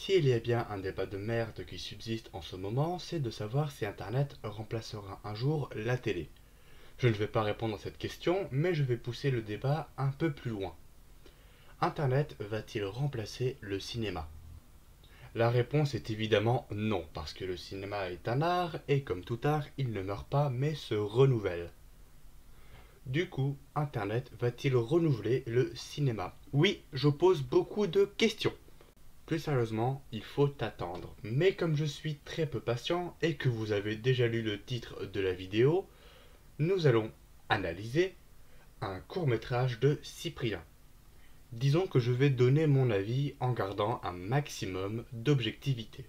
S'il y a bien un débat de merde qui subsiste en ce moment, c'est de savoir si Internet remplacera un jour la télé. Je ne vais pas répondre à cette question, mais je vais pousser le débat un peu plus loin. Internet va-t-il remplacer le cinéma? La réponse est évidemment non, parce que le cinéma est un art, et comme tout art, il ne meurt pas mais se renouvelle. Du coup, Internet va-t-il renouveler le cinéma? Oui, je pose beaucoup de questions. Plus sérieusement, il faut attendre. Mais comme je suis très peu patient et que vous avez déjà lu le titre de la vidéo, nous allons analyser un court-métrage de Cyprien. Disons que je vais donner mon avis en gardant un maximum d'objectivité.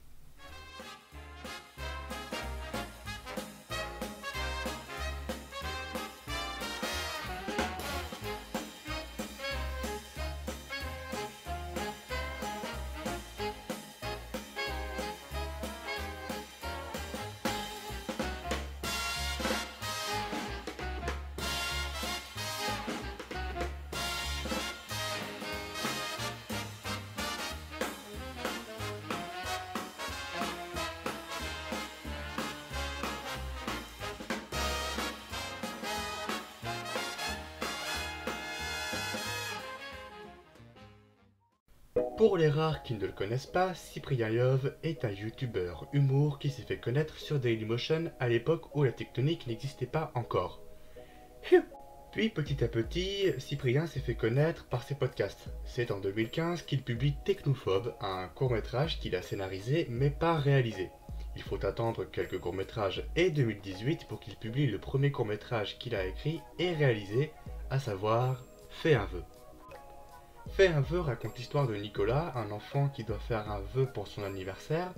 Pour les rares qui ne le connaissent pas, Cyprien Yov est un youtubeur humour qui s'est fait connaître sur Dailymotion à l'époque où la tectonique n'existait pas encore. Puis petit à petit, Cyprien s'est fait connaître par ses podcasts. C'est en 2015 qu'il publie Technophobe, un court-métrage qu'il a scénarisé mais pas réalisé. Il faut attendre quelques courts-métrages et 2018 pour qu'il publie le premier court-métrage qu'il a écrit et réalisé, à savoir Fais un vœu. Fais un vœu raconte l'histoire de Nicolas, un enfant qui doit faire un vœu pour son anniversaire.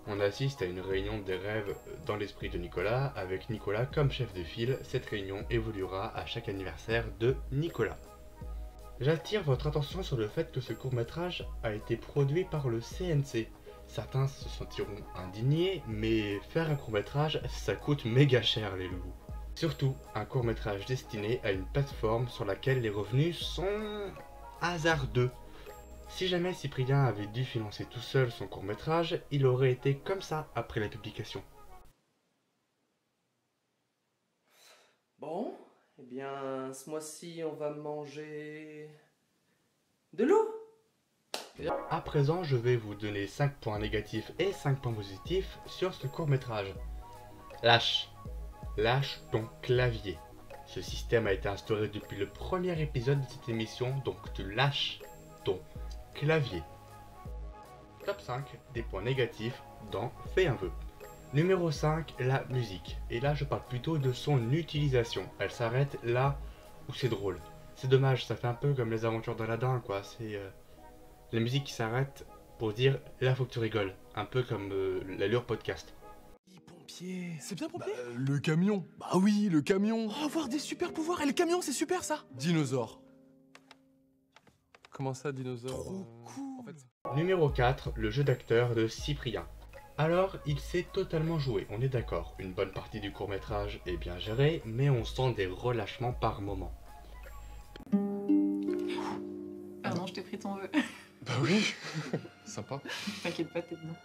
On assiste à une réunion des rêves dans l'esprit de Nicolas, avec Nicolas comme chef de file. Cette réunion évoluera à chaque anniversaire de Nicolas. J'attire votre attention sur le fait que ce court-métrage a été produit par le CNC. Certains se sentiront indignés, mais faire un court-métrage, ça coûte méga cher les loups. Surtout, un court-métrage destiné à une plateforme sur laquelle les revenus sont hasardeux. Si jamais Cyprien avait dû financer tout seul son court-métrage, il aurait été comme ça après la publication. Bon, eh bien, ce mois-ci, on va manger de l'eau. À présent, je vais vous donner 5 points négatifs et 5 points positifs sur ce court-métrage. Lâche. Lâche ton clavier. Ce système a été instauré depuis le premier épisode de cette émission, donc tu lâches ton clavier. Top 5 des points négatifs dans Fais un vœu. Numéro 5, la musique. Et là, je parle plutôt de son utilisation. Elle s'arrête là où c'est drôle. C'est dommage, ça fait un peu comme les aventures d'Aladin, quoi. C'est la musique qui s'arrête pour dire là, faut que tu rigoles. Un peu comme l'allure podcast. Pompier. C'est bien pompier? Le camion. Bah oui, le camion. Oh, avoir des super pouvoirs. Et le camion, c'est super ça. Dinosaure. Comment ça, dinosaure? Trop cool. En fait, Numéro 4, le jeu d'acteur de Cyprien. Alors, il s'est totalement joué, on est d'accord. Une bonne partie du court-métrage est bien gérée, mais on sent des relâchements par moment. Pardon, je t'ai pris ton vœu. bah oui. Sympa. T'inquiète pas, t'es dedans.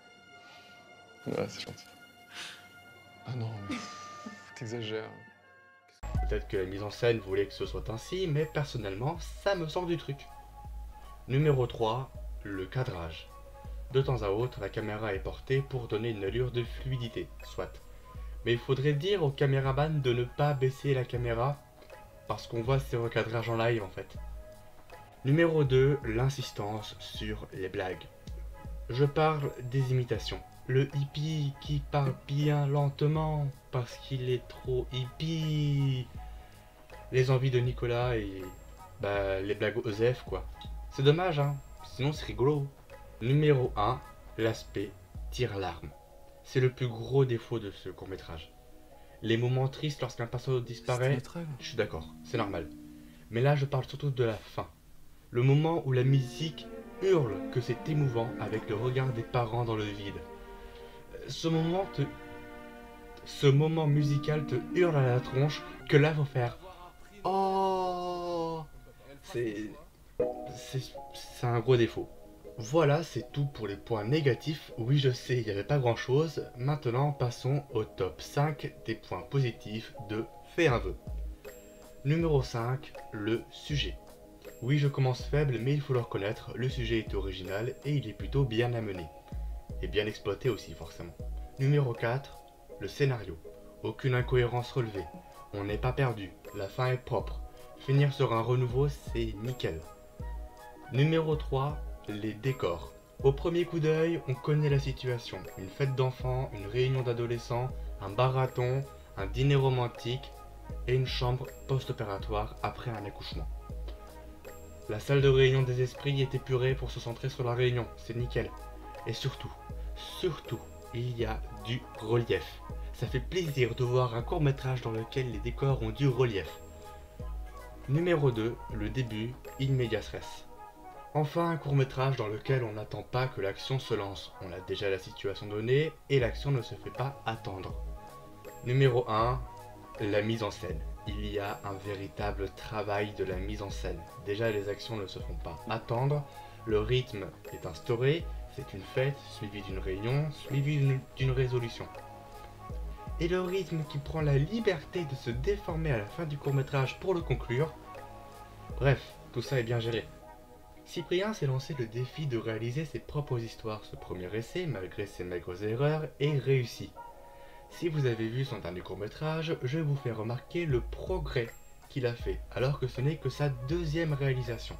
Ouais, c'est gentil. Ah non, mais t'exagères. Peut-être que la mise en scène voulait que ce soit ainsi, mais personnellement, ça me sort du truc. Numéro 3, le cadrage. De temps à autre, la caméra est portée pour donner une allure de fluidité, soit. Mais il faudrait dire au caméraman de ne pas baisser la caméra, parce qu'on voit ces recadrages en live en fait. Numéro 2, l'insistance sur les blagues. Je parle des imitations. Le hippie qui parle bien lentement, parce qu'il est trop hippie. Les envies de Nicolas et les blagues Osef quoi. C'est dommage hein, sinon c'est rigolo. Numéro 1, l'aspect tire-larme. C'est le plus gros défaut de ce court-métrage. Les moments tristes lorsqu'un personnage disparaît, je suis d'accord, c'est normal. Mais là je parle surtout de la fin. Le moment où la musique hurle que c'est émouvant avec le regard des parents dans le vide. Ce moment musical te hurle à la tronche que là faut faire oh. C'est un gros défaut. Voilà, c'est tout pour les points négatifs. Oui, je sais, il n'y avait pas grand chose. Maintenant, passons au top 5 des points positifs de Fais un vœu. Numéro 5, le sujet. Oui, je commence faible, mais il faut le reconnaître, le sujet est original et il est plutôt bien amené. Et bien exploité aussi, forcément. Numéro 4, le scénario. Aucune incohérence relevée. On n'est pas perdu, la fin est propre. Finir sur un renouveau, c'est nickel. Numéro 3, les décors. Au premier coup d'œil, on connaît la situation. Une fête d'enfants, une réunion d'adolescents, un barathon, un dîner romantique et une chambre post-opératoire après un accouchement. La salle de réunion des esprits est épurée pour se centrer sur la réunion, c'est nickel. Et surtout, il y a du relief. Ça fait plaisir de voir un court-métrage dans lequel les décors ont du relief. Numéro 2, le début, in medias res. Enfin, un court-métrage dans lequel on n'attend pas que l'action se lance. On a déjà la situation donnée et l'action ne se fait pas attendre. Numéro 1, la mise en scène. Il y a un véritable travail de la mise en scène. Déjà, les actions ne se font pas attendre. Le rythme est instauré. C'est une fête, suivie d'une réunion, suivie d'une résolution. Et le rythme qui prend la liberté de se déformer à la fin du court-métrage pour le conclure. Bref, tout ça est bien géré. Cyprien s'est lancé le défi de réaliser ses propres histoires. Ce premier essai, malgré ses maigres erreurs, est réussi. Si vous avez vu son dernier court-métrage, je vous fais remarquer le progrès qu'il a fait, alors que ce n'est que sa deuxième réalisation.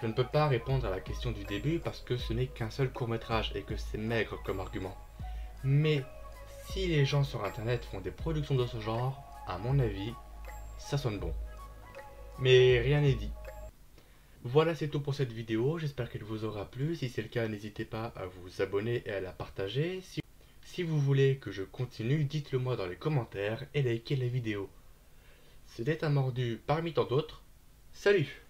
Je ne peux pas répondre à la question du début parce que ce n'est qu'un seul court-métrage et que c'est maigre comme argument. Mais si les gens sur internet font des productions de ce genre, à mon avis, ça sonne bon. Mais rien n'est dit. Voilà, c'est tout pour cette vidéo, j'espère qu'elle vous aura plu. Si c'est le cas, n'hésitez pas à vous abonner et à la partager. Si vous voulez que je continue, dites-le moi dans les commentaires et likez la vidéo. C'était un mordu parmi tant d'autres. Salut!